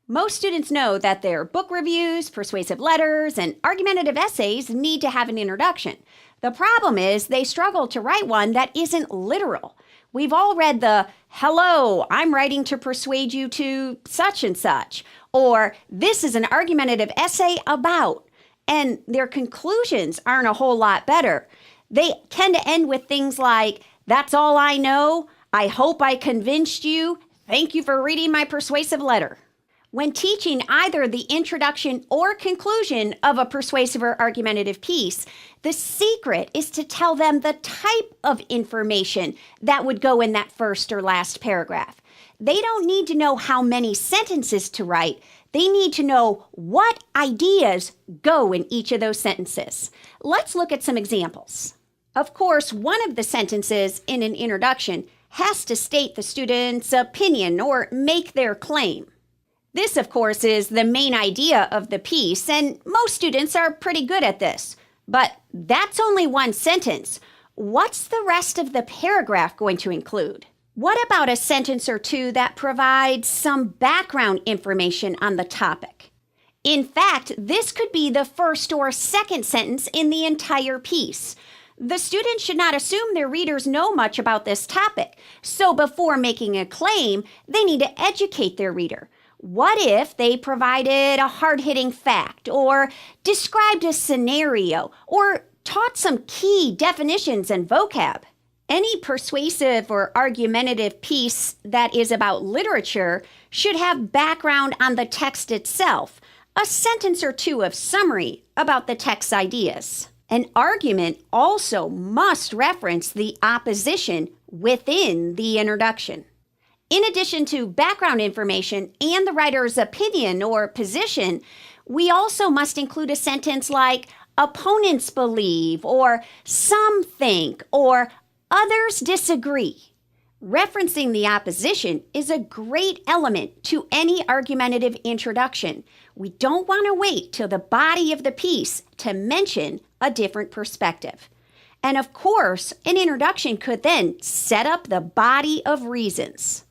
Most students know that their book reviews, persuasive letters, and argumentative essays need to have an introduction. The problem is they struggle to write one that isn't literal. We've all read the, "Hello, I'm writing to persuade you to such and such," or "This is an argumentative essay about," and their conclusions aren't a whole lot better. They tend to end with things like, "That's all I know. I hope I convinced you. Thank you for reading my persuasive letter." When teaching either the introduction or conclusion of a persuasive or argumentative piece, the secret is to tell them the type of information that would go in that first or last paragraph. They don't need to know how many sentences to write. They need to know what ideas go in each of those sentences. Let's look at some examples. Of course, one of the sentences in an introduction has to state the student's opinion or make their claim. This, of course, is the main idea of the piece, and most students are pretty good at this. But that's only one sentence. What's the rest of the paragraph going to include? What about a sentence or two that provides some background information on the topic? In fact, this could be the first or second sentence in the entire piece. The student should not assume their readers know much about this topic, so before making a claim, they need to educate their reader. What if they provided a hard-hitting fact, or described a scenario, or taught some key definitions and vocab? Any persuasive or argumentative piece that is about literature should have background on the text itself, a sentence or two of summary about the text's ideas. An argument also must reference the opposition within the introduction. In addition to background information and the writer's opinion or position, we also must include a sentence like "opponents believe," or "some think," or "others disagree." Referencing the opposition is a great element to any argumentative introduction. We don't want to wait till the body of the piece to mention a different perspective. And of course, an introduction could then set up the body of reasons.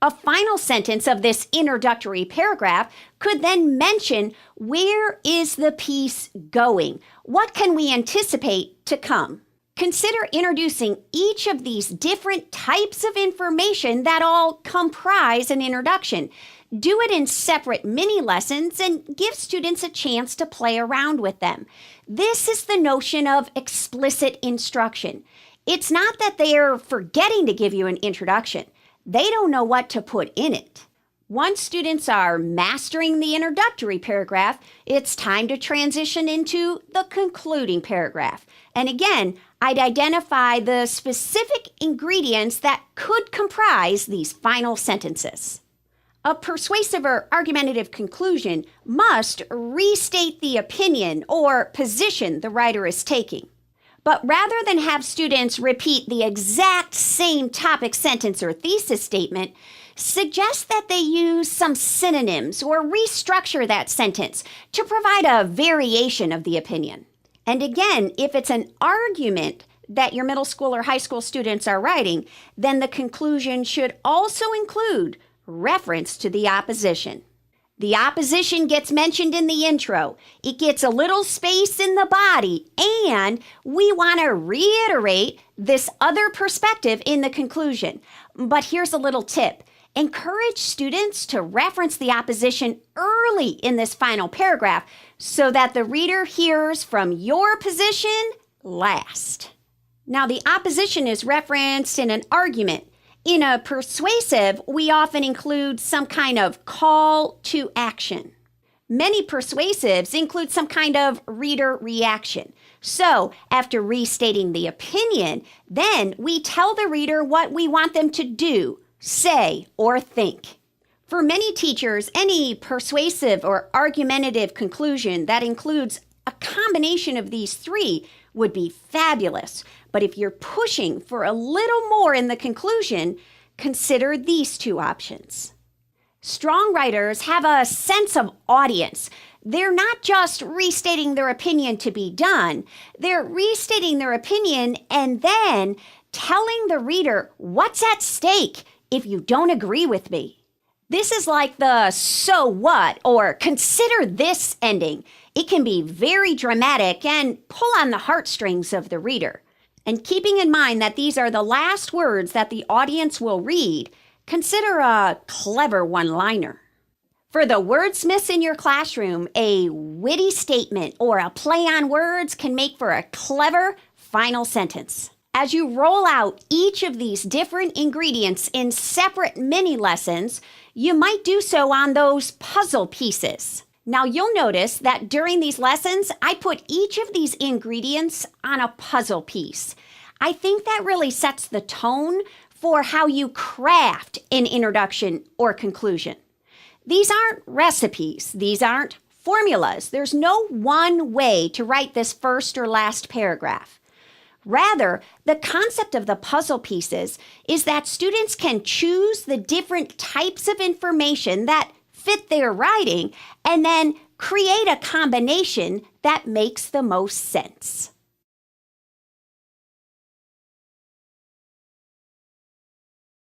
A final sentence of this introductory paragraph could then mention, where is the piece going? What can we anticipate to come? Consider introducing each of these different types of information that all comprise an introduction. Do it in separate mini lessons and give students a chance to play around with them. This is the notion of explicit instruction. It's not that they are forgetting to give you an introduction. They don't know what to put in it. Once students are mastering the introductory paragraph, it's time to transition into the concluding paragraph. And again, I'd identify the specific ingredients that could comprise these final sentences. A persuasive or argumentative conclusion must restate the opinion or position the writer is taking. But rather than have students repeat the exact same topic sentence or thesis statement, suggest that they use some synonyms or restructure that sentence to provide a variation of the opinion. And again, if it's an argument that your middle school or high school students are writing, then the conclusion should also include reference to the opposition. The opposition gets mentioned in the intro. It gets a little space in the body, and we want to reiterate this other perspective in the conclusion. But here's a little tip. Encourage students to reference the opposition early in this final paragraph so that the reader hears from your position last. Now, the opposition is referenced in an argument. In a persuasive, we often include some kind of call to action. Many persuasives include some kind of reader reaction. So, after restating the opinion, then we tell the reader what we want them to do, say, or think. For many teachers, any persuasive or argumentative conclusion that includes a combination of these three would be fabulous. But if you're pushing for a little more in the conclusion, consider these two options. Strong writers have a sense of audience. They're not just restating their opinion to be done. They're restating their opinion and then telling the reader what's at stake if you don't agree with me. This is like the "so what" or "consider this" ending. It can be very dramatic and pull on the heartstrings of the reader. And keeping in mind that these are the last words that the audience will read, consider a clever one-liner. For the wordsmiths in your classroom, a witty statement or a play on words can make for a clever final sentence. As you roll out each of these different ingredients in separate mini lessons, you might do so on those puzzle pieces. Now you'll notice that during these lessons, I put each of these ingredients on a puzzle piece. I think that really sets the tone for how you craft an introduction or conclusion. These aren't recipes. These aren't formulas. There's no one way to write this first or last paragraph. Rather, the concept of the puzzle pieces is that students can choose the different types of information that fit their writing and then create a combination that makes the most sense.